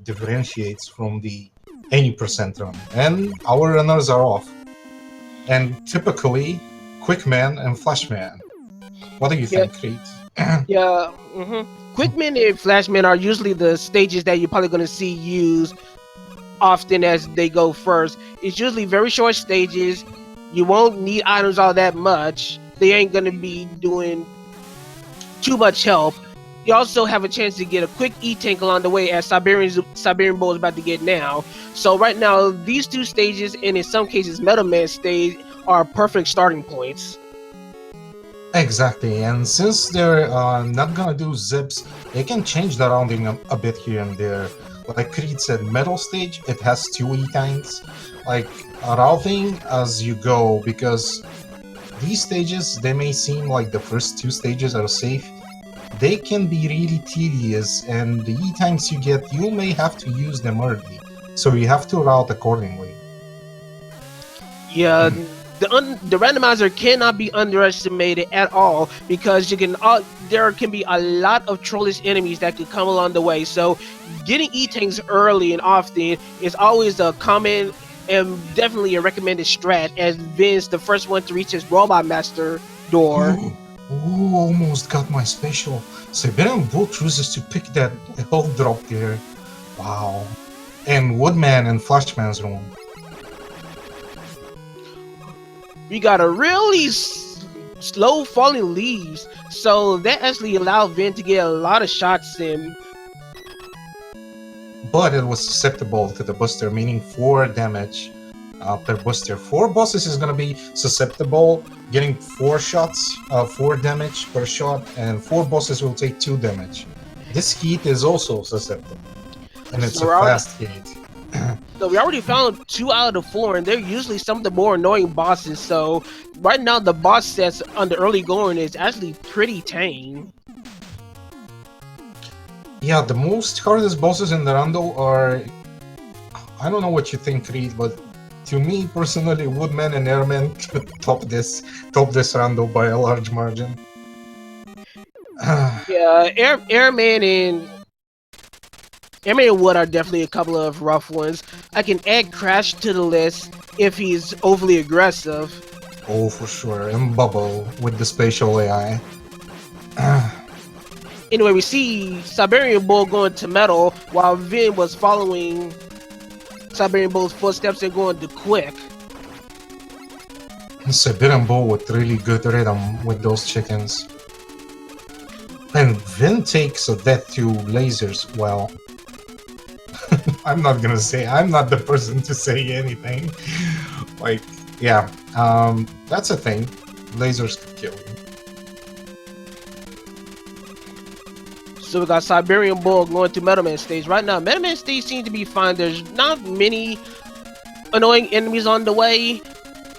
differentiates from the 80% run, and our runners are off. And typically, Quickman and Flashman. What do you Yeah, think, Creed? yeah. Quickman and Flashman are usually the stages that you're probably going to see used often as they go first. It's usually very short stages. You won't need items all that much. They ain't going to be doing too much help. You also have a chance to get a quick E-tank along the way, as Siberian Bull is about to get now. So right now, these two stages, and in some cases Metal Man stage, are perfect starting points. Exactly, and since they're not gonna do zips, they can change the rounding a bit here and there. Like Creed said, metal stage, it has 2 E-tanks. Like, routing as you go, because these stages, they may seem like the first 2 stages are safe. They can be really tedious, and the E-tanks you get, you may have to use them early. So you have to route accordingly. Yeah, the randomizer cannot be underestimated at all, because there can be a lot of trollish enemies that could come along the way. So getting E-tanks early and often is always a common and definitely a recommended strat, as Vyn's the first one to reach his Robot Master door. Ooh, almost got my special. Siberian Bull chooses to pick that health drop there. Wow. And Woodman and Flashman's room. We got a really slow falling leaves, so that actually allowed Vyn to get a lot of shots in. But it was susceptible to the booster, meaning 4 damage per booster. 4 bosses is gonna be susceptible, getting 4 shots, 4 damage per shot, and 4 bosses will take 2 damage. This heat is also susceptible, and it's a fast heat. So we already found 2 out of the 4, and they're usually some of the more annoying bosses. So right now the boss sets on the early going is actually pretty tame. Yeah, the most hardest bosses in the Rando are... I don't know what you think, Reed, but to me personally, Woodman and Airman could top this Rando by a large margin. Yeah, Airman and Wood are definitely a couple of rough ones. I can add Crash to the list if he's overly aggressive. Oh, for sure. And Bubble with the spatial AI. Anyway, we see Siberian Bull going to Metal, while Vyn was following Siberian Bull's footsteps and going to Quick. Siberian Bull with really good rhythm with those chickens. And Vyn takes a death to lasers. Well, I'm not gonna say, I'm not the person to say anything. Like, yeah, that's a thing. Lasers could kill you. So we got Siberian Bull going to Metal Man stage. Right now, Metal Man stage seems to be fine. There's not many annoying enemies on the way.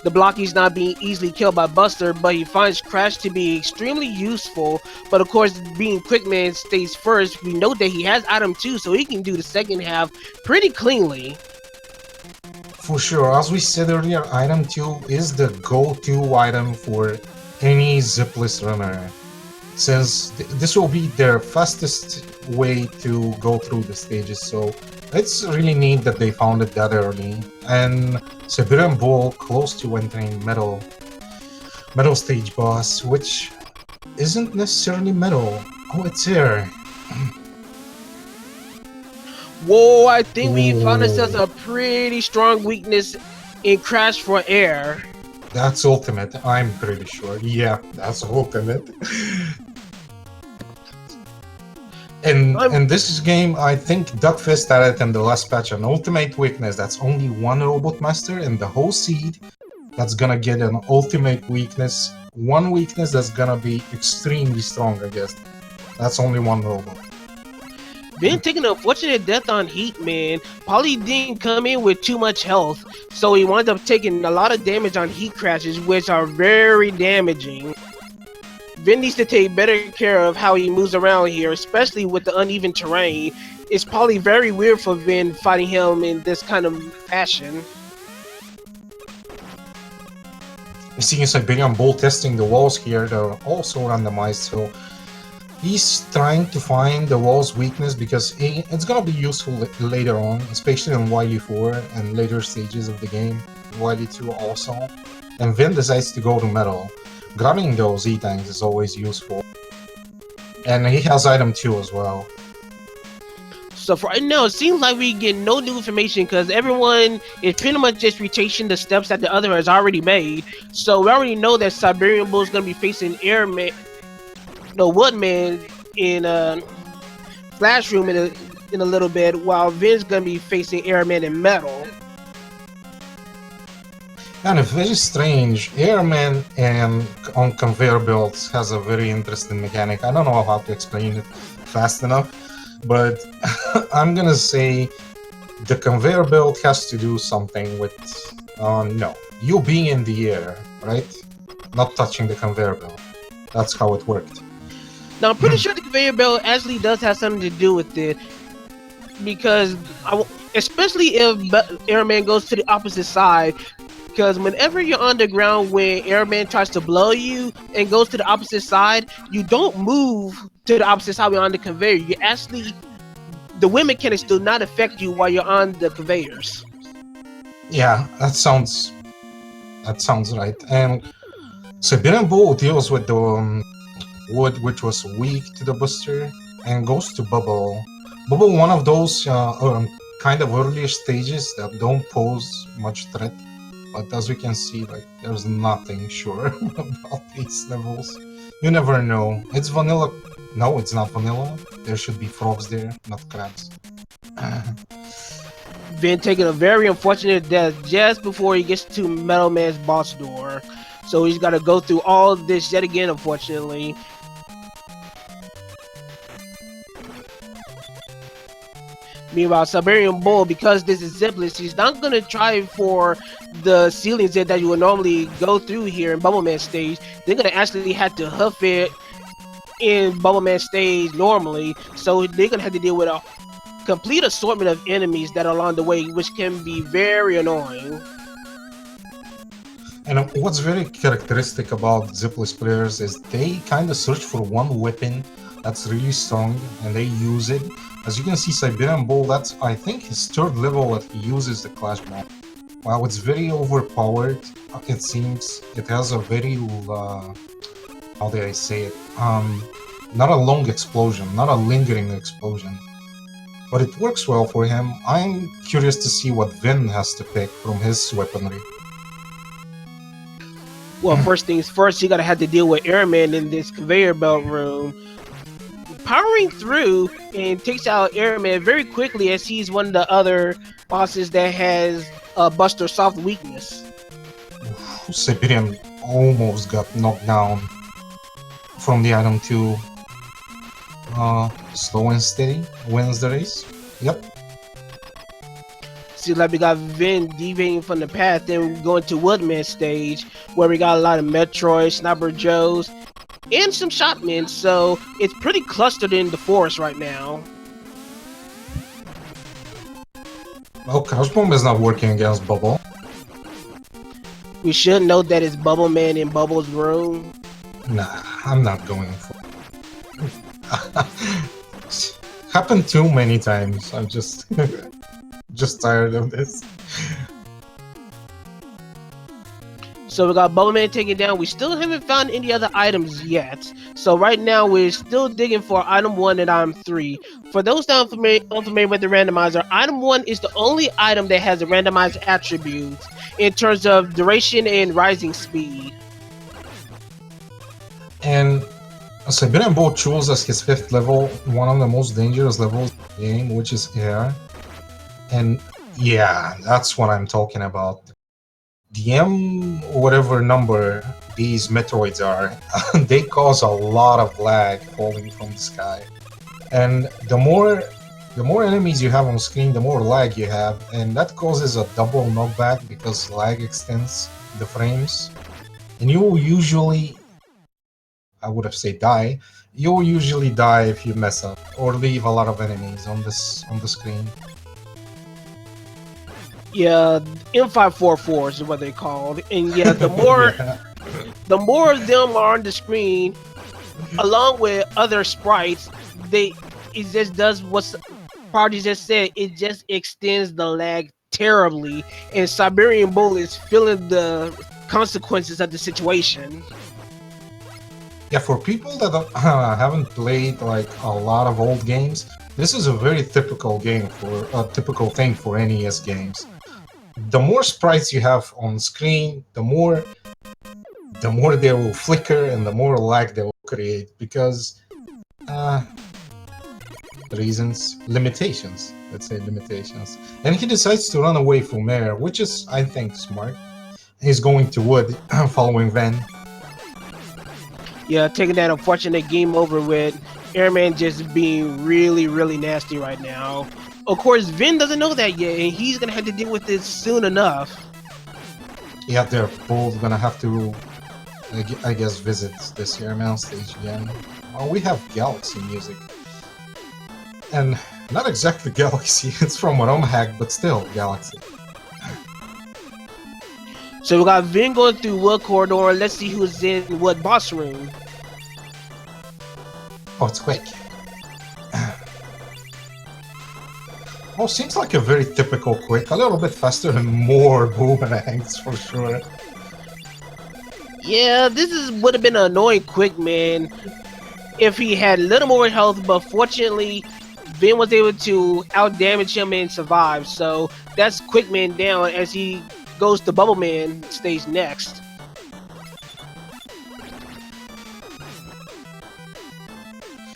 The Blocky's not being easily killed by Buster, but he finds Crash to be extremely useful. But of course, being Quickman stays first, we know that he has item 2, so he can do the second half pretty cleanly. For sure, as we said earlier, item 2 is the go-to item for any zipless runner, since this will be their fastest way to go through the stages. So it's really neat that they found it that early. And Siberian Bull close to entering metal stage boss, which isn't necessarily metal. Oh, it's air. Whoa, I think we found ourselves a pretty strong weakness in Crash for air. That's ultimate, I'm pretty sure. Yeah, that's ultimate. And this game, I think Duckfist added in the last patch an ultimate weakness. That's only one Robot Master in the whole seed that's gonna get an ultimate weakness. One weakness that's gonna be extremely strong, I guess. That's only one robot. Vyn taking an unfortunate death on Heat, man. Probably didn't come in with too much health, so he wound up taking a lot of damage on Heat crashes, which are very damaging. Vyn needs to take better care of how he moves around here, especially with the uneven terrain. It's probably very weird for Vyn fighting him in this kind of fashion. Seeing Siberian Bull testing the walls here, they're also randomized, so He's trying to find the wall's weakness because it's gonna be useful later on, especially in Wily 4 and later stages of the game. Wily 2 also. And Vyn decides to go to metal. Grabbing those E-tanks is always useful. And he has item 2 as well. So for right now, it seems like we get no new information because everyone is pretty much just retracing the steps that the other has already made. So we already know that Siberian Bull is going to be facing Airman, no Woodman in Flash Room in a little bit, while Vyn's going to be facing Airman in Metal. And it's very strange. Airman and on conveyor belts has a very interesting mechanic. I don't know how to explain it fast enough, but I'm gonna say the conveyor belt has to do something with no, you being in the air, right? Not touching the conveyor belt. That's how it worked. Now I'm pretty sure the conveyor belt actually does have something to do with it, because especially if Airman goes to the opposite side. Because whenever you're on the ground when Airman tries to blow you and goes to the opposite side, you don't move to the opposite side when you're on the conveyor. You actually, the wind mechanics do not affect you while you're on the conveyors. Yeah, that sounds right. And Siberian Bull deals with the wood, which was weak to the booster, and goes to Bubble. Bubble, one of those kind of earlier stages that don't pose much threat. But as we can see, like, there's nothing sure about these levels. You never know. It's vanilla. No, it's not vanilla. There should be frogs there, not crabs. Vyn taking a very unfortunate death just before he gets to Metal Man's boss door. So he's got to go through all this yet again, unfortunately. Meanwhile, Siberian Bull, because this is zipless, he's not going to try for the ceilings that you would normally go through here in Bubbleman stage. They're going to actually have to huff it in Bubbleman stage normally. So they're going to have to deal with a complete assortment of enemies that are along the way, which can be very annoying. And what's very characteristic about zipless players is they kind of search for one weapon that's really strong and they use it. As you can see, Siberian Bull, that's, I think, his third level that he uses the Clash Bomb. While it's very overpowered, it seems, it has a very, how do I say it? Not a long explosion, not a lingering explosion. But it works well for him. I'm curious to see what Vyn has to pick from his weaponry. Well, first things first, you gotta have to deal with Airman in this conveyor belt room. Powering through and takes out Airman very quickly, as he's one of the other bosses that has a Buster Soft weakness. Siberian almost got knocked down from the item 2. Slow and steady wins the race. Yep. See, like we got Vyn deviating from the path, then going to Woodman stage, where we got a lot of Metroid, Sniper Joes, and some Shotmen, so it's pretty clustered in the forest right now. Well, Crouch Bomb is not working against Bubble. We should note that it's Bubble Man in Bubble's room. Nah, I'm not going for it. Happened too many times. I'm just tired of this. So we got Bubble Man taken down. We still haven't found any other items yet. So right now we're still digging for item 1 and item 3. For those that are unfamiliar with the randomizer, item 1 is the only item that has a randomized attribute in terms of duration and rising speed. And Siberian Bull chose as his 5th level one of the most dangerous levels in the game, which is air. And yeah, that's what I'm talking about. The M whatever number these Metroids are, they cause a lot of lag falling from the sky. And the more enemies you have on screen, the more lag you have, and that causes a double knockback because lag extends the frames. And you will usually, I would have said die, you will usually die if you mess up or leave a lot of enemies on the screen. Yeah, M544 is what they're called. And yeah, the more the more of them are on the screen, along with other sprites, it just does what Prodigy just said. It just extends the lag terribly, and Siberian Bull is feeling the consequences of the situation. Yeah, for people that haven't played like a lot of old games, this is a very typical game for a typical thing for NES games. The more sprites you have on screen, the more they will flicker and the more lag they will create because limitations. Let's say limitations. And he decides to run away from air, which is, I think, smart. He's going to wood, following Vyn. Yeah, taking that unfortunate game over with Airman just being really, really nasty right now. Of course, Vyn doesn't know that yet, and he's gonna have to deal with this soon enough. Yeah, they're both gonna have to, I guess, visit this Airman stage again. Oh, we have Galaxy music. And not exactly Galaxy, it's from ROM hack, but still Galaxy. So we got Vyn going through Wood Corridor. Let's see who's in Wood Boss Room. Oh, it's quick. Oh, seems like a very typical quick. A little bit faster and more boomerangs for sure. Yeah, would have been an annoying quick man if he had a little more health, but fortunately, Vyn was able to outdamage him and survive. So that's quick man down as he goes to Bubble Man stage next.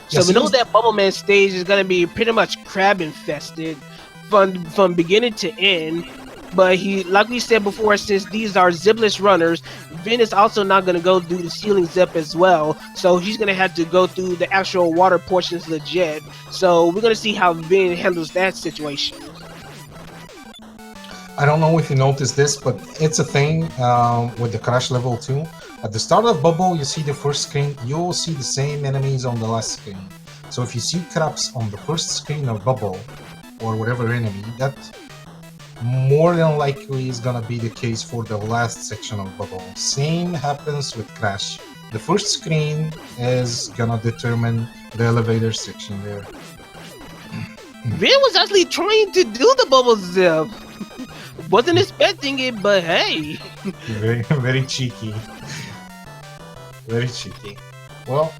So we know that Bubble Man stage is gonna be pretty much crab infested from beginning to end. But he, like we said before, since these are zipless runners, Vyn is also not gonna go do the ceiling zip as well. So he's gonna have to go through the actual water portions legit. So we're gonna see how Vyn handles that situation. I don't know if you noticed this, but it's a thing with the Crash level 2. At the start of Bubble, you see the first screen, you'll see the same enemies on the last screen. So if you see crabs on the first screen of Bubble, or whatever enemy, that more than likely is gonna be the case for the last section of Bubble. Same happens with Crash. The first screen is gonna determine the elevator section there. Vyn was actually trying to do the bubble zip. Wasn't expecting it, but hey. Very, very cheeky. Very cheeky. Well,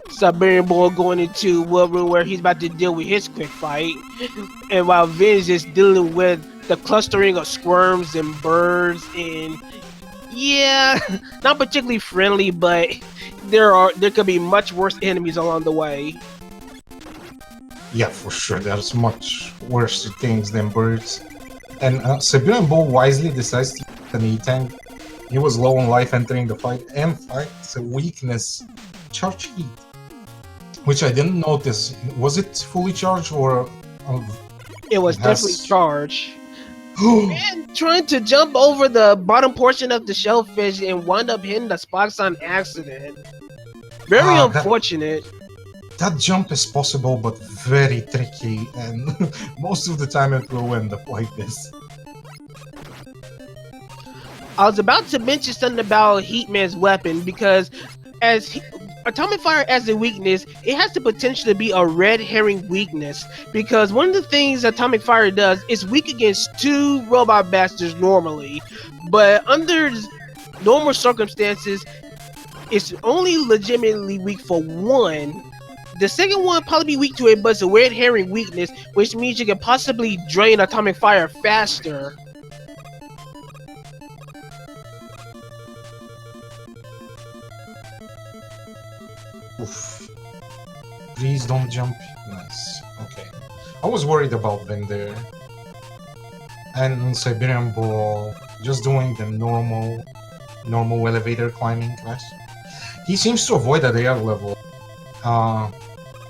Siberian Boy going into Wood Room where he's about to deal with his quick fight. And while Vyn's just dealing with the clustering of squirms and birds and yeah, not particularly friendly, but there could be much worse enemies along the way. yeah, for sure, there's much worse things than birds. And Siberian Bull wisely decides to use an E-Tank. He was low on life entering the fight, and fights a weakness, charge heat. Which I didn't notice. Was it fully charged or... it was definitely charged. And trying to jump over the bottom portion of the shellfish and wound up hitting the spikes on accident. Very unfortunate. That jump is possible, but very tricky, and most of the time it will end up like this. I was about to mention something about Heatman's weapon because Atomic Fire as a weakness, it has the potential to be a red herring weakness because one of the things Atomic Fire does is weak against 2 robot bastards normally, but under normal circumstances, it's only legitimately weak for 1. The second one probably be weak to it, but it's a red herring weakness, which means you can possibly drain Atomic Fire faster. Oof. Please don't jump. Nice. Okay. I was worried about Vyn there. And Siberian Bull just doing the normal elevator climbing class. He seems to avoid that air level,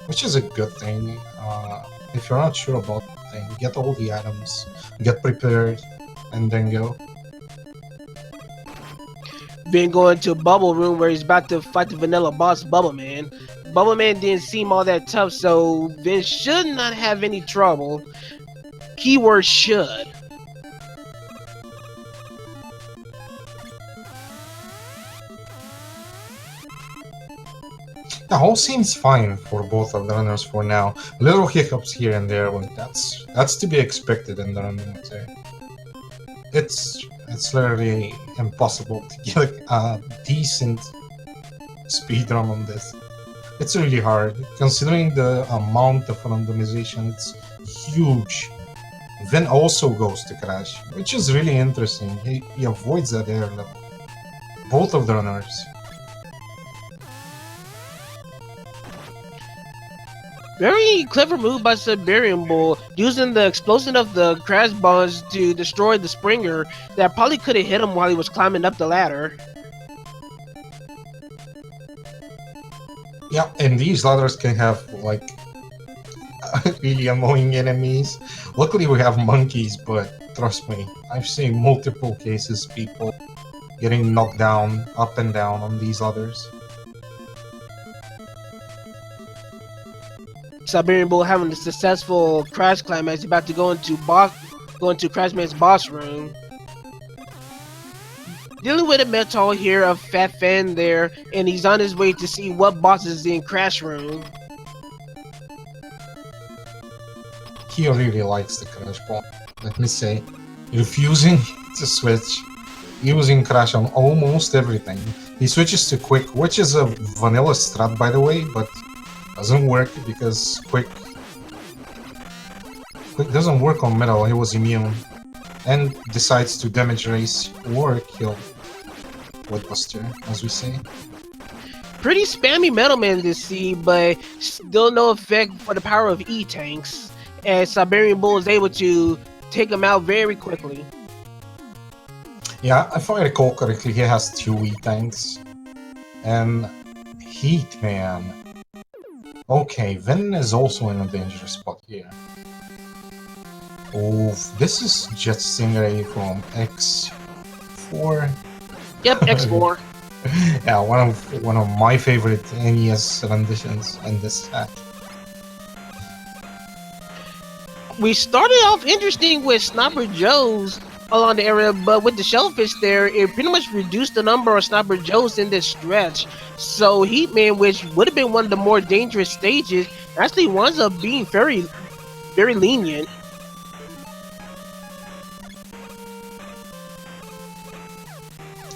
which is a good thing. If you're not sure about the thing, get all the items, get prepared, and then go. Vyn going to Bubble Room where he's about to fight the vanilla boss Bubble Man. Bubble Man didn't seem all that tough, so Vyn should not have any trouble. Keyword should. The whole seems fine for both of the runners for now. Little hiccups here and there, but that's to be expected in the run, I would say. It's literally impossible to get a decent speedrun on this. It's really hard, considering the amount of randomization. It's huge. Vyn also goes to crash, which is really interesting. He avoids that air level. Both of the runners. Very clever move by Siberian Bull, using the explosion of the crash bombs to destroy the Springer that probably could have hit him while he was climbing up the ladder. Yeah, and these ladders can have, like, really annoying enemies. Luckily we have monkeys, but trust me, I've seen multiple cases people getting knocked down, up and down on these ladders. Siberian Bull having a successful crash climb as he's about to go into Crashman's boss room. Dealing with a mentor here of Fat Fan there, and he's on his way to see what boss is in Crash Room. He really likes the crash bomb, let me say. Refusing to switch, using crash on almost everything. He switches to quick, which is a vanilla strat by the way, but doesn't work because quick doesn't work on metal. He was immune, and decides to damage race or kill with Buster, as we say. Pretty spammy Metal Man to see, but still no effect for the power of E-Tanks, as Siberian Bull is able to take him out very quickly. Yeah, if I recall correctly, he has 2 E-Tanks. And Heat Man. Okay, Vyn is also in a dangerous spot here. Oh, this is Jet Stingray from X4. Yep, X4. Yeah, one of my favorite NES renditions in this set. We started off interesting with Sniper Joes along the area, but with the shellfish there, it pretty much reduced the number of Sniper Joes in this stretch. So Heatman, which would have been one of the more dangerous stages, actually winds up being very, very lenient.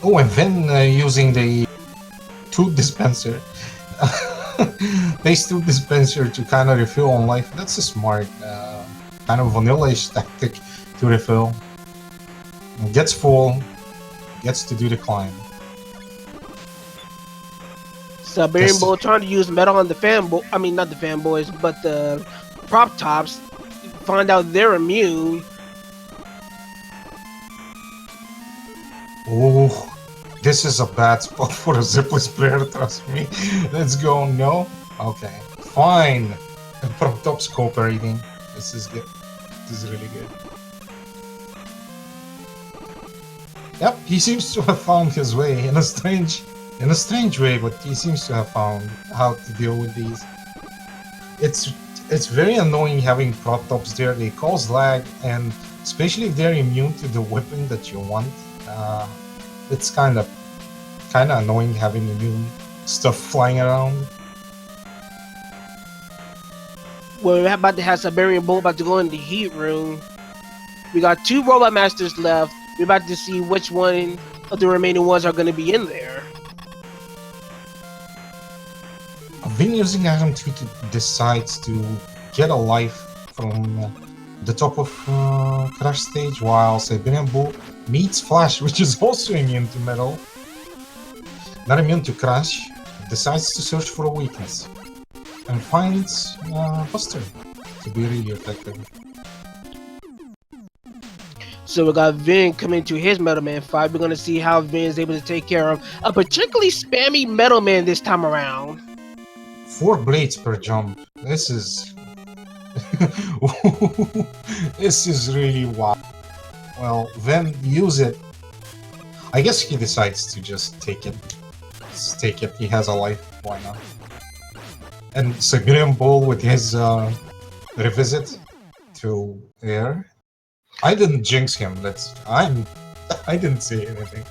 Oh, and then using the tooth dispenser. Base tooth dispenser to kind of refill on life. That's a smart, kind of vanilla-ish tactic to refill. Gets full, gets to do the climb. Siberian Bull trying to use metal on the not the fanboys, but the prop tops. Find out they're immune. Oh, this is a bad spot for a zipless player, trust me. Let's go, no? Okay, fine. Prop tops cooperating. This is good. This is really good. Yep, he seems to have found his way in a strange way, but he seems to have found how to deal with these. It's very annoying having prop tops there. They cause lag, and especially if they're immune to the weapon that you want. It's kind of annoying having immune stuff flying around. Well, we're about to have Siberian Bull about to go in the heat room. We got 2 Robot Masters left. We're about to see which one of the remaining ones are going to be in there. Vyn using Item 2 decides to get a life from the top of Crash stage, while Siberian Bull meets Flash, which is also immune to metal. Not immune to Crash, decides to search for a weakness. And finds Buster to be really effective. So we got Vyn coming to his Metal Man fight. We're going to see how Vyn is able to take care of a particularly spammy Metal Man this time around. 4 blades per jump. This is... this is really wild. Well, then use it. I guess he decides to just take it. Just take it. He has a life. Why not? And Siberian Bull with his revisit to air. I didn't jinx him. I didn't say anything.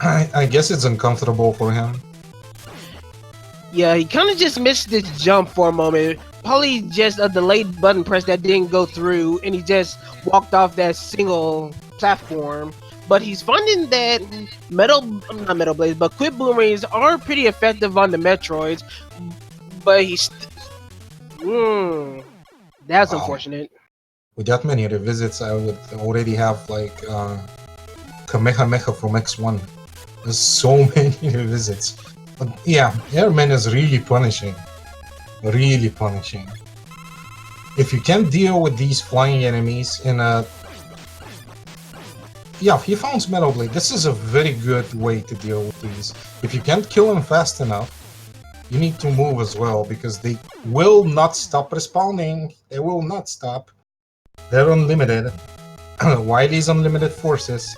I guess it's uncomfortable for him. Yeah, he kind of just missed this jump for a moment. Probably just a delayed button press that didn't go through, and he just walked off that single platform. But he's finding that not metal blades, but quick boomerangs are pretty effective on the Metroids. But that's Wow. unfortunate. With that many revisits, I would already have like Kamehameha from X1. There's so many revisits. But yeah, Airman is really punishing. Really punishing. If you can't deal with these flying enemies in a... Yeah, he found Metal Blade. This is a very good way to deal with these. If you can't kill them fast enough, you need to move as well, because they will not stop respawning. They will not stop. They're unlimited. Wily's unlimited forces.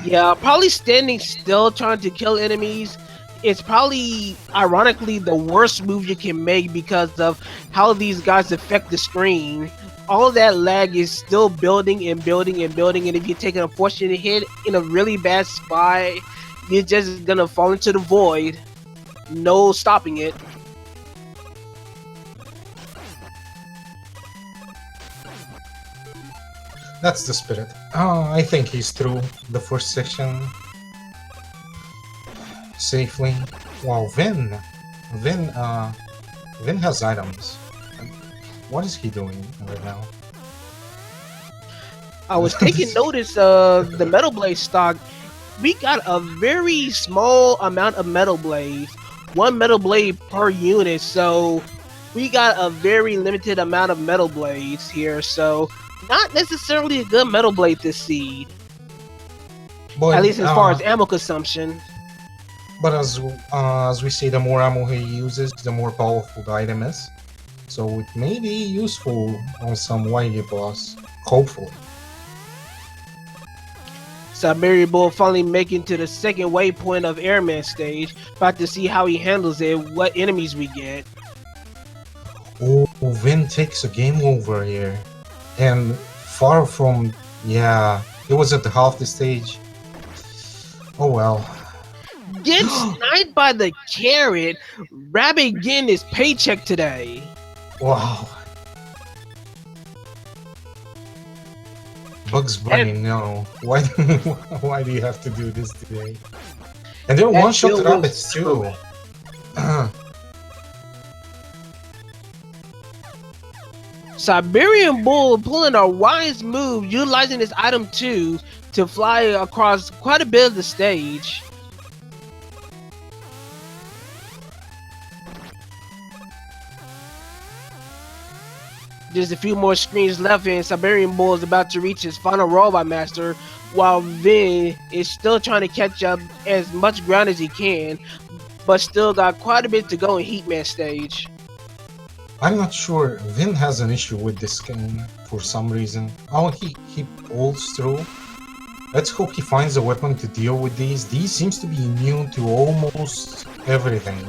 Yeah, probably standing still trying to kill enemies. It's probably, ironically, the worst move you can make because of how these guys affect the screen. All that lag is still building and building and building, and if you take an unfortunate hit in a really bad spot, you're just gonna fall into the void. No stopping it. That's the spirit. I think he's through the first section safely. Wow, Vyn has items. What is he doing right now? I was taking notice of the Metal Blade stock. We got a very small amount of Metal Blades. One Metal Blade per unit, so we got a very limited amount of Metal Blades here, so not necessarily a good Metal Blade this seed. But, At least as far as ammo consumption. But as we say, the more ammo he uses, the more powerful the item is. So it may be useful on some Wily boss, hopefully. Siberian Bull finally making to the second waypoint of Airman stage. About to see how he handles it, what enemies we get. Oh, Vyn takes a game over here. And far from... yeah, it was at the half the stage. Oh well. Get sniped by the carrot. Rabbit getting his paycheck today. Wow. Bugs Bunny, no. Why do you have to do this today? And they're one-shot rabbits too. Siberian Bull pulling a wise move, utilizing his item 2 to fly across quite a bit of the stage. There's a few more screens left, and Siberian Bull is about to reach his final Robot Master, while Vyn is still trying to catch up as much ground as he can, but still got quite a bit to go in Heatman stage. I'm not sure. Vyn has an issue with this game for some reason. Oh, he pulls through. Let's hope he finds a weapon to deal with these. These seems to be immune to almost everything.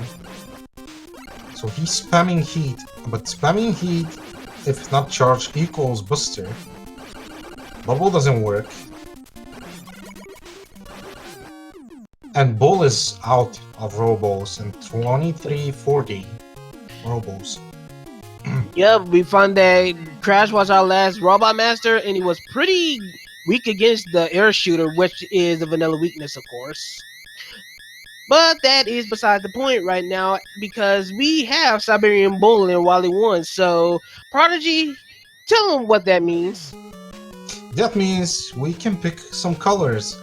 So he's spamming heat, but spamming heat, if not charged, equals Buster. Bubble doesn't work. And Bull is out of Robos and 2340 Robos. Yep, we found that Crash was our last Robot Master, and he was pretty weak against the Air Shooter, which is a vanilla weakness, of course. But that is beside the point right now, because we have Siberian Bull in Wily 1, so Prodigy, tell him what that means. That means we can pick some colors.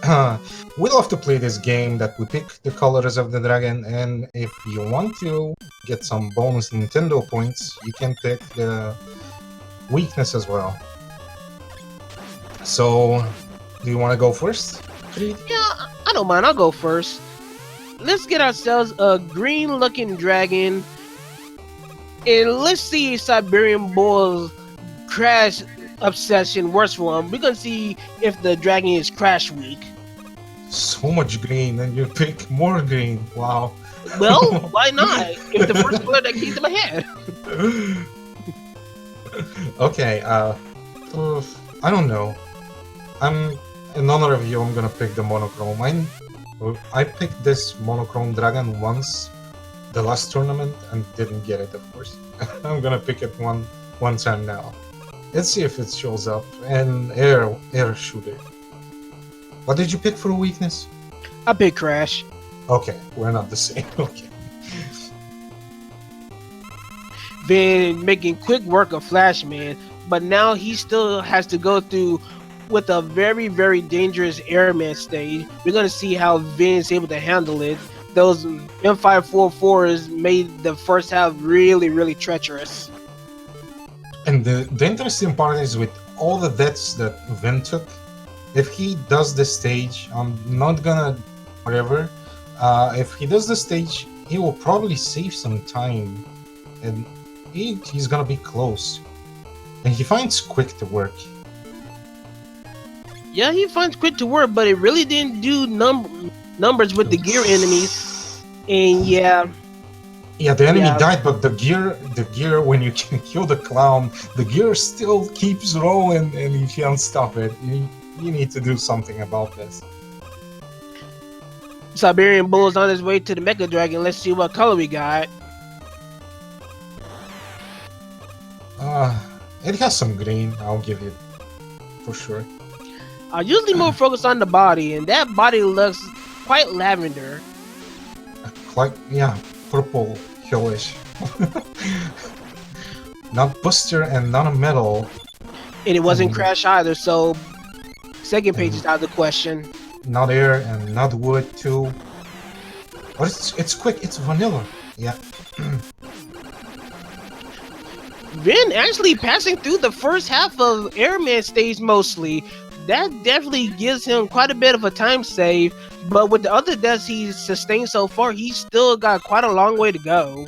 We love to play this game that we pick the colors of the dragon, and if you want to get some bonus Nintendo points, you can pick the weakness as well. So, do you want to go first? Yeah, I don't mind, I'll go first. Let's get ourselves a green looking dragon, and let's see if Siberian Bull's Crash obsession works for him. We're gonna see if the dragon is Crash weak. So much green, and you pick more green. Wow. Well, why not? It's the first color that came to my head. Okay, I don't know. In honor of you, I'm gonna pick the monochrome. I picked this monochrome dragon once, the last tournament, and didn't get it, of course. I'm gonna pick it one time now. Let's see if it shows up. And air shooter. What did you pick for a weakness? I picked Crash. Okay, we're not the same. Okay. Been making quick work of Flashman, but now he still has to go through with a very, very dangerous airman stage. We're gonna see how Vyn is able to handle it. Those M544s made the first half really, really treacherous. And the interesting part is with all the deaths that Vyn took, if he does the stage, I'm not gonna whatever. If he does the stage, he will probably save some time, and he's gonna be close. And he finds quick to work. Yeah, he finds quick to work, but it really didn't do numbers with the gear enemies. And yeah, the enemy died, but the gear when you can kill the clown, the gear still keeps rolling, and you can't stop it. You need to do something about this. Siberian Bull's on his way to the Mecha Dragon. Let's see what color we got. It has some green, I'll give it for sure. I usually more focus on the body, and that body looks quite lavender. Quite, yeah, purple hillish. Not booster and not a metal. And it wasn't Crash either, so second page is out of the question. Not air and not wood too. But it's quick, it's vanilla. Yeah. Vyn actually passing through the first half of Airman stage mostly. That definitely gives him quite a bit of a time save, but with the other deaths he's sustained so far, he's still got quite a long way to go.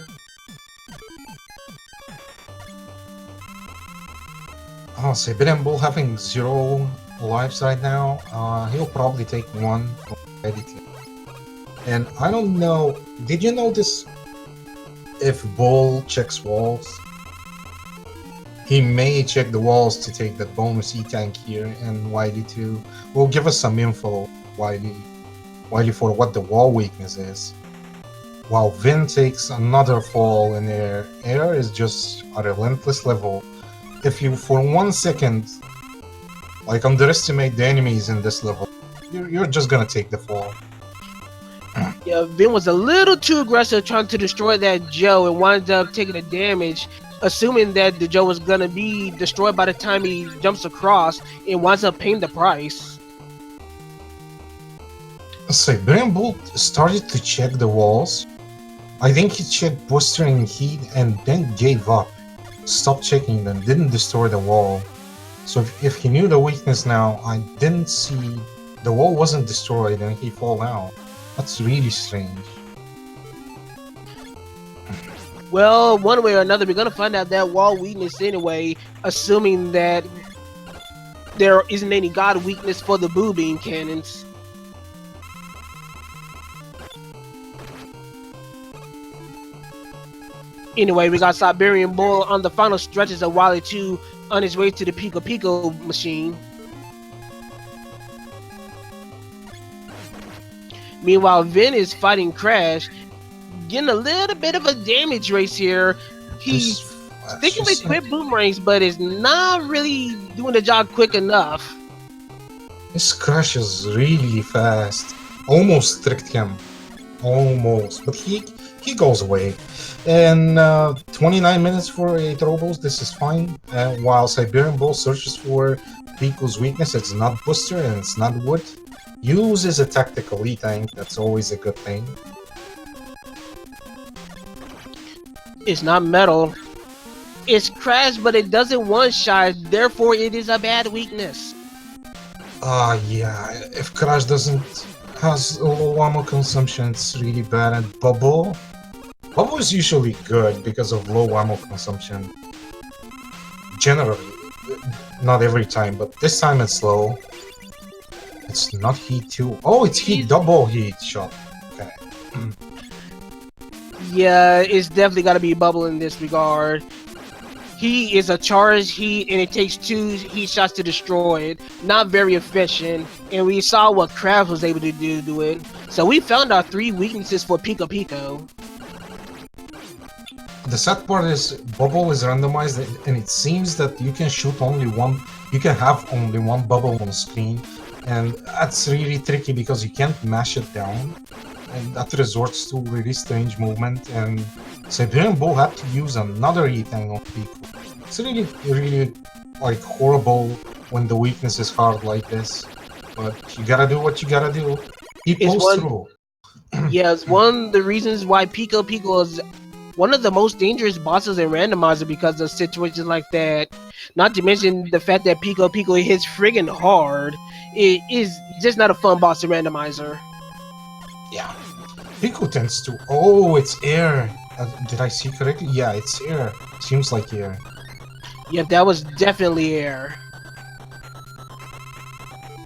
Oh, Siberian Bull having 0 lives right now. He'll probably take 1 from editing. And I don't know, did you notice if Bull checks walls? He may check the walls to take that bonus E-Tank here, and Wiley2 will give us some info, Wiley for what the wall weakness is. While Vyn takes another fall in air. Air is just a relentless level. If you for 1 second like underestimate the enemies in this level, you're just gonna take the fall. Yeah, Vyn was a little too aggressive trying to destroy that Joe and wound up taking the damage, assuming that the Joe was gonna be destroyed by the time he jumps across and winds up paying the price. Siberian Bull started to check the walls. I think he checked booster and heat and then gave up. Stopped checking them, didn't destroy the wall. So if he knew the weakness now, I didn't see the wall wasn't destroyed and he fall out. That's really strange. Well, one way or another, we're gonna find out that wall weakness anyway, assuming that there isn't any god weakness for the boo beam cannons. Anyway, we got Siberian Bull on the final stretches of Wily 2 on his way to the Pico Pico machine. Meanwhile, Vyn is fighting Crash, getting a little bit of a damage race here. He's sticking with quick boomerangs, but is not really doing the job quick enough. This Crash is really fast. Almost tricked him. Almost. But he goes away. And 29 minutes for a Trobos, this is fine. While Siberian Bull searches for Pico's weakness, it's not booster and it's not wood. Uses a tactical E-Tank, that's always a good thing. It's not metal. It's Crash, but it doesn't one-shot, therefore it is a bad weakness. Yeah, if Crash has low ammo consumption, it's really bad. And Bubble is usually good because of low ammo consumption. Generally, not every time, but this time it's low. It's not heat 2. Oh, it's heat double heat shot. Okay. Yeah, it's definitely got to be Bubble in this regard. He is a charged heat, and it takes 2 heat shots to destroy it. Not very efficient, and we saw what Kraft was able to do to it. So we found our 3 weaknesses for Pico Pico. The sad part is bubble is randomized, and it seems that you can shoot only one. You can have only one bubble on screen, and that's really tricky because you can't mash it down, and that resorts to really strange movement. And Siberian Bull had to use another E-Tank on Pico. It's really like horrible when the weakness is hard like this, but you gotta do what you gotta do. He pulls through. Yeah, it's one of the reasons why Pico Pico is one of the most dangerous bosses in Randomizer because of situations like that. Not to mention the fact that Pico Pico hits friggin' hard. It is just not a fun boss in Randomizer. Yeah. Pico tends to... Oh, it's air. Did I see correctly? Yeah, it's air. Seems like air. Yeah, that was definitely air.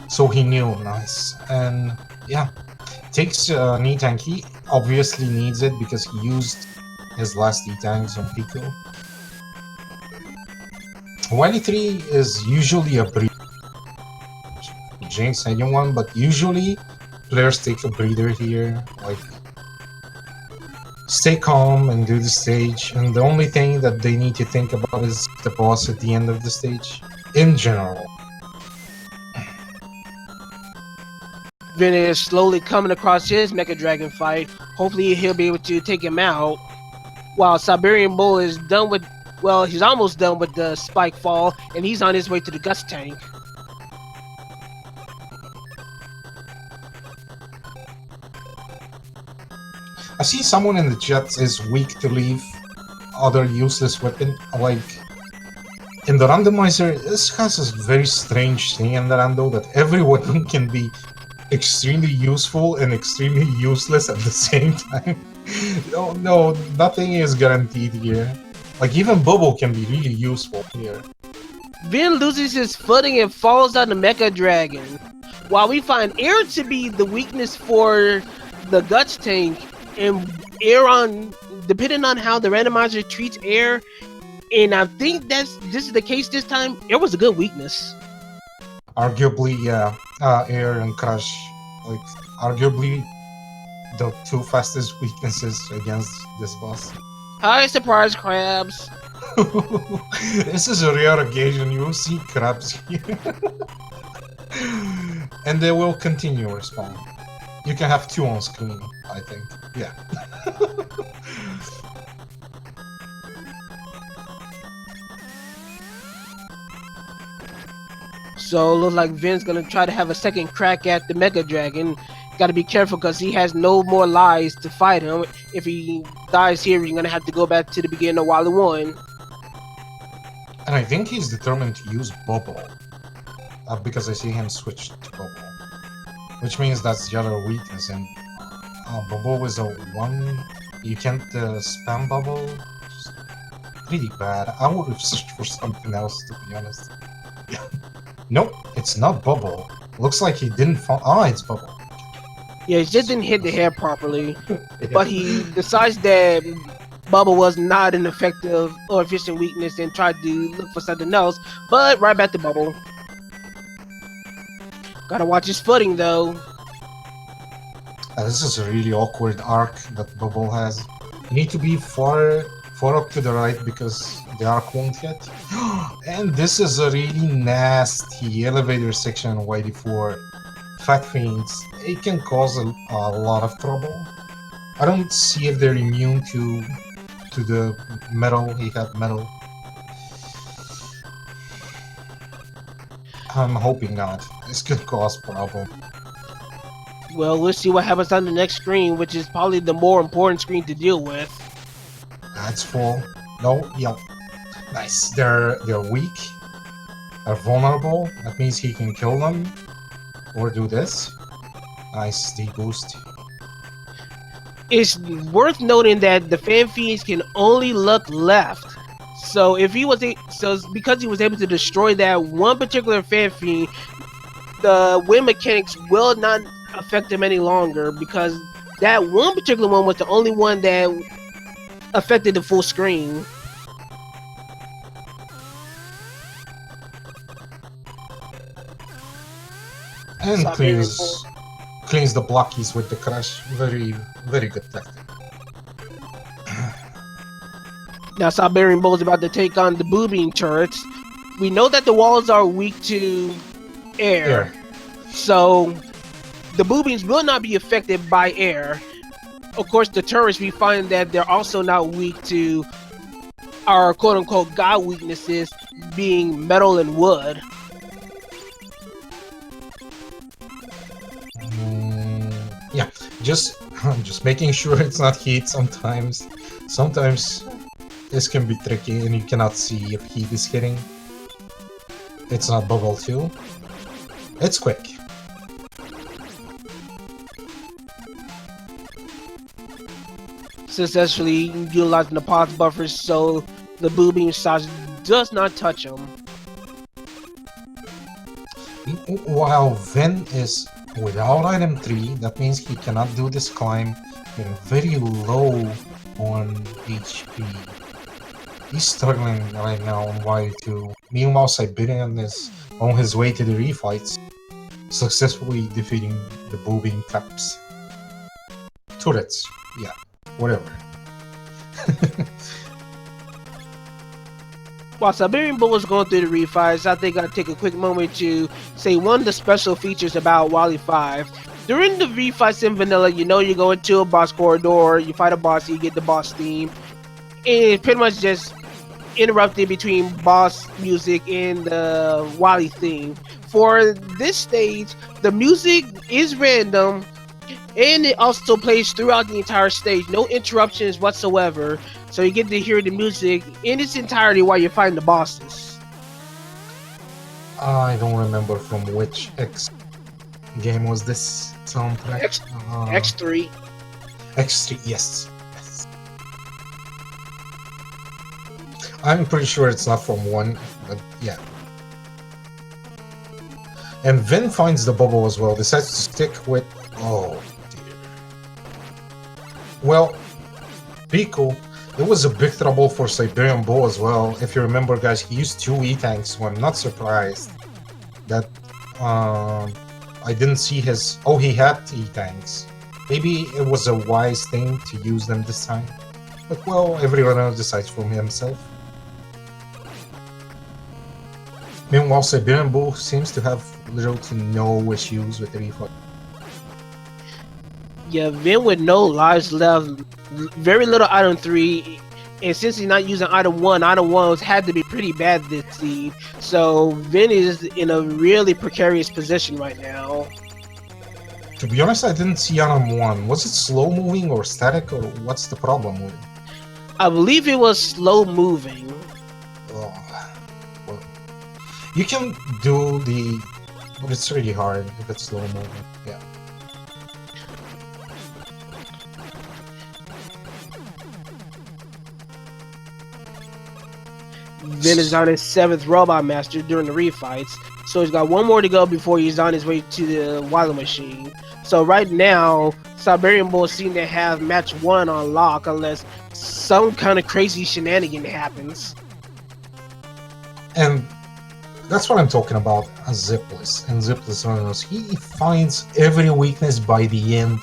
So he knew. Nice. And yeah. Takes an E-Tank. He obviously needs it because he used his last E-Tanks on Pico. Wily 3 is usually a breather. Jinx anyone, but usually players take a breather here. Like, stay calm and do the stage, and the only thing that they need to think about is the boss at the end of the stage, in general. Vyn is slowly coming across his Mecha Dragon fight. Hopefully he'll be able to take him out. While Siberian Bull is done with, well, he's almost done with the Spike Fall, and he's on his way to the Gust Tank. I see someone in the chat is weak to leave other useless weapon. Like, in the randomizer, this has a very strange thing in the rando that every weapon can be extremely useful and extremely useless at the same time. No, nothing is guaranteed here. Like, even Bubble can be really useful here. Vyn loses his footing and falls on the Mecha Dragon. While we find air to be the weakness for the Guts Tank, and air on, depending on how the randomizer treats air, and I think this is the case this time, air was a good weakness. Arguably, yeah, air and crush, like, arguably the 2 fastest weaknesses against this boss. Hi, surprise crabs. This is a rare occasion, you will see crabs here. And they will continue to respawn. You can have 2 on screen, I think. Yeah. So looks like Vyn's gonna try to have a second crack at the Mecha Dragon. Gotta be careful because he has no more lives to fight him. If he dies here, you're gonna have to go back to the beginning of Wily 1. And I think he's determined to use Bubble. Because I see him switch to Bubble. Which means that's the other weakness, and Bubble is a 1. You can't spam Bubble. Just pretty bad. I would have searched for something else, to be honest. Yeah. Nope, it's not Bubble. Looks like he didn't fall. Ah, it's Bubble. Yeah, he just didn't hit the head properly. Yeah. But he decides that Bubble was not an effective or efficient weakness and tried to look for something else. But right back to Bubble. Gotta watch his footing though. This is a really awkward arc that Bubble has. You need to be far up to the right because the arc won't hit. And this is a really nasty elevator section on YD4. Fat Fiends. It can cause a lot of trouble. I don't see if they're immune to the metal. He had metal. I'm hoping not. This could cause problem. Well, we'll see what happens on the next screen, which is probably the more important screen to deal with. That's full. No, yeah. Nice. They're weak. They're vulnerable. That means he can kill them. Or do this. Nice D-boost. It's worth noting that the Fan Fiends can only look left. So if he was because he was able to destroy that one particular Fan Fiend, the win mechanics will not affect him any longer because that one particular one was the only one that affected the full screen. And cleans the blockies with the crash. Very, very good tactic. Now Siberian Bull is about to take on the booming turrets. We know that the walls are weak to air. So the boobies will not be affected by air. Of course, the turrets, we find that they're also not weak to our quote-unquote god weaknesses, being metal and wood. Yeah, just making sure it's not heat sometimes. Sometimes this can be tricky and you cannot see if heat is hitting. It's not bubble too. It's quick. Successfully utilizing the pause buffers so the booming shot does not touch him. While Vyn is without item 3, that means he cannot do this climb. They're very low on HP. He's struggling right now on Y2. Meanwhile, Siberian is on his way to the refights, successfully defeating the booming traps. Turrets, yeah, whatever. While Siberian Bull was going through the refights, I think I'll take a quick moment to say one of the special features about Wally 5. During the refights in vanilla, you know you go into a boss corridor, you fight a boss, you get the boss theme, and it's pretty much just interrupted between boss music and the Wally theme. For this stage, the music is random, and it also plays throughout the entire stage, no interruptions whatsoever. So you get to hear the music in its entirety while you're fighting the bosses. I don't remember from which X game was this soundtrack. X3. X3, yes. I'm pretty sure it's not from 1, but yeah. And Vyn finds the bubble as well, decides to stick with... Oh, dear. Well, Pico, it was a big trouble for Siberian Bull as well. If you remember, guys, he used 2 E-tanks, so I'm not surprised that I didn't see his... Oh, he had E-tanks. Maybe it was a wise thing to use them this time. But, well, every runner decides for himself. Meanwhile, Siberian Bull seems to have little to no issues with the refight. Yeah, Vyn with no lives left, very little item 3, and since he's not using item 1 had to be pretty bad this seed. So Vyn is in a really precarious position right now. To be honest, I didn't see item 1. Was it slow moving or static, or what's the problem with it? I believe it was slow moving. Oh, well, you can do the... But it's really hard if it's slow moving, yeah. Vyn is on his 7th Robot Master during the refights, so he's got 1 more to go before he's on his way to the Wily Machine. So right now, Siberian Bull seem to have match 1 on lock unless some kind of crazy shenanigan happens. And that's what I'm talking about, a Zipless and Zipless runners. He finds every weakness by the end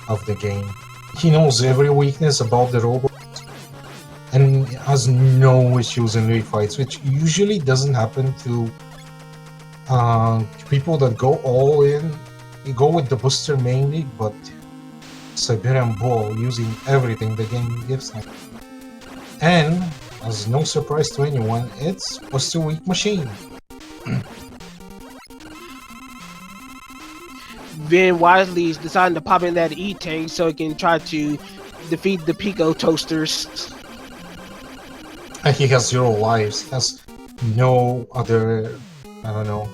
of the game. He knows every weakness about the robot and has no issues in refights, which usually doesn't happen to people that go all in. You go with the booster mainly, but Siberian Bull using everything the game gives him. And, as no surprise to anyone, it's Booster Weak Machine. Vyn wisely is deciding to pop in that E-Tank so he can try to defeat the Pico Toasters. And he has 0 lives, has no other, I don't know,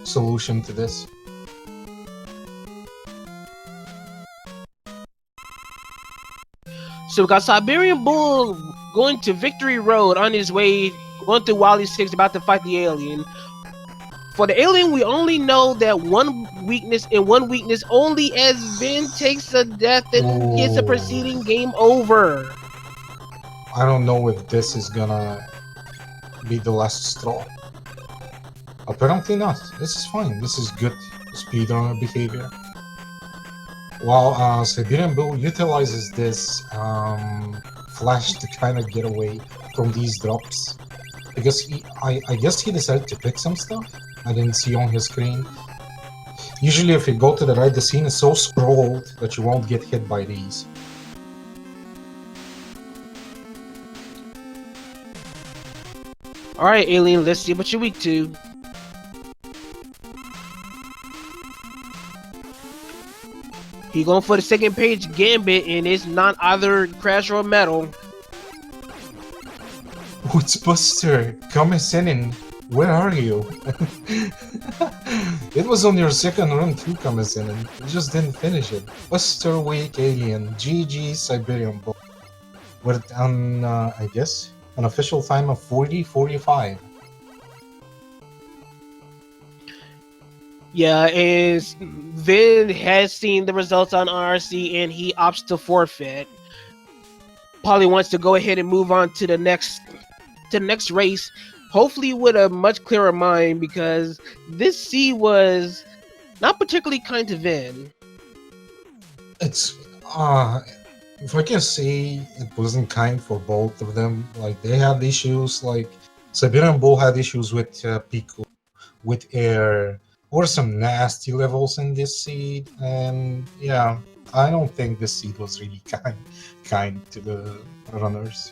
solution to this. So we got Siberian Bull going to Victory Road on his way, going through Wally 6, about to fight the alien. For the alien, we only know that one weakness and one weakness only, as Vyn takes a death and gets a preceding game over. I don't know if this is gonna be the last straw. Apparently not. This is fine. This is good speedrunner behavior. While Siberian Bull utilizes this flash to kind of get away from these drops. Because I guess he decided to pick some stuff I didn't see on his screen. Usually if you go to the right, the scene is so scrolled that you won't get hit by these. Alright, Alien, let's see what you're weak to. He going for the second page gambit, and it's not either Crash or Metal. What's Buster? Come in. Where are you? It was on your second run too, Kamazinin. You just didn't finish it. Buster Weak Alien. GG Siberian Bull. With I guess, an official time of 40:45. Yeah, and Vyn has seen the results on RC, and he opts to forfeit. Probably wants to go ahead and move on to the next race, hopefully with a much clearer mind, because this seed was not particularly kind to Vyn. It's if I can say, it wasn't kind for both of them. Like, they had issues, like Siberian Bull had issues with Pico, with air, or some nasty levels in this seed, and yeah, I don't think this seed was really kind to the runners.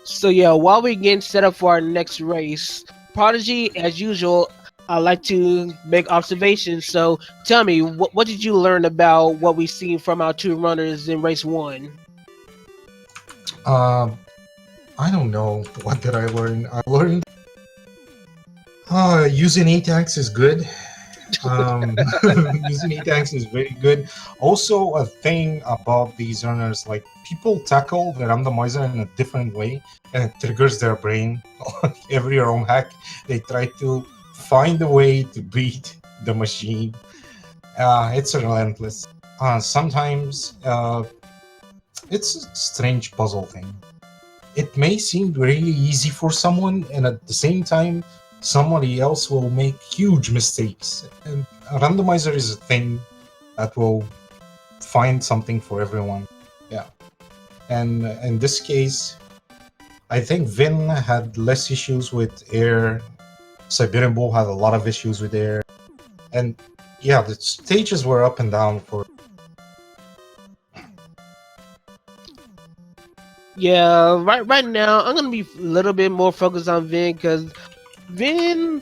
So yeah, while we're getting set up for our next race, Prodigy, as usual, I like to make observations. So tell me, what did you learn about what we've seen from our two runners in race 1? I don't know. What did I learn? I learned using A-tanks is good. Using A-tanks is very good. Also, a thing about these runners, like, people tackle the randomizer in a different way, and it triggers their brain. Every wrong hack, they try to find a way to beat the machine. It's relentless. Sometimes it's a strange puzzle thing. It may seem really easy for someone, and at the same time, somebody else will make huge mistakes. And a randomizer is a thing that will find something for everyone. Yeah. And in this case, I think Vyn had less issues with air. Siberian Bull had a lot of issues with air. And yeah, the stages were up and down for... Yeah, right now I'm gonna be a little bit more focused on Vyn, because Vyn,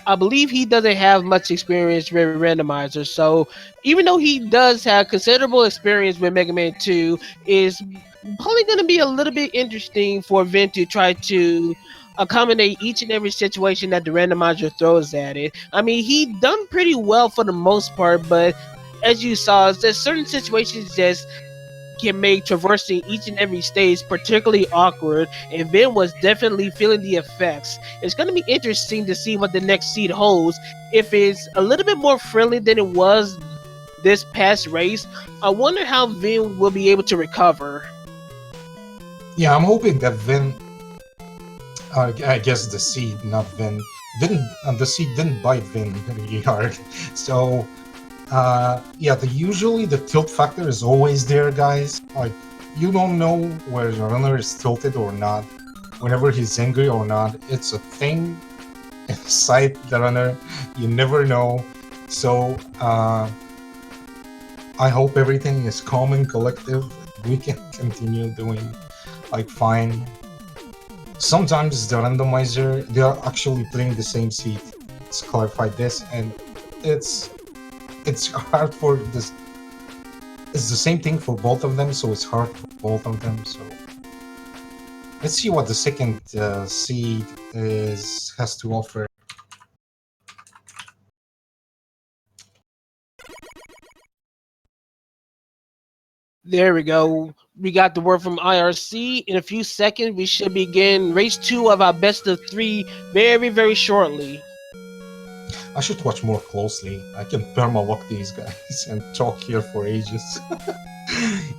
I believe he doesn't have much experience with randomizers. So even though he does have considerable experience with Mega Man 2, is probably going to be a little bit interesting for Vyn to try to accommodate each and every situation that the randomizer throws at it. I mean, he done pretty well for the most part, but as you saw, there's certain situations that can make traversing each and every stage particularly awkward, and Vyn was definitely feeling the effects. It's going to be interesting to see what the next seed holds. If it's a little bit more friendly than it was this past race, I wonder how Vyn will be able to recover. Yeah, I'm hoping that Vyn... I guess the seed, not Vyn. The seed didn't bite Vyn really hard. So... yeah, usually the tilt factor is always there, guys. Like, you don't know where the runner is tilted or not, whenever he's angry or not. It's a thing inside the runner. You never know. So, I hope everything is calm and collective. We can continue doing, like, fine. Sometimes the randomizer, they are actually playing the same seed. Let's clarify this, and it's hard for this. It's the same thing for both of them, so it's hard for both of them. So let's see what the second seed has to offer. There we go. We got the word from IRC. In a few seconds, we should begin race 2 of our best of 3 very, very shortly. I should watch more closely. I can perma-lock these guys and talk here for ages.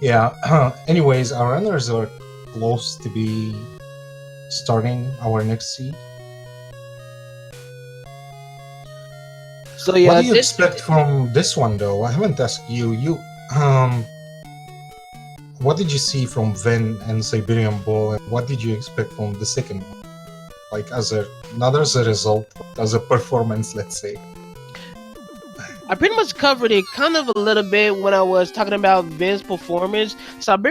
Yeah, anyways, our runners are close to be starting our next seed. So yeah, What do you expect from this one, though? I haven't asked you. What did you see from Vyn and Siberian Bull, and what did you expect from the second one? Like not as a result, but as a performance, let's say. I pretty much covered it kind of a little bit when I was talking about Vyn's performance. Siberian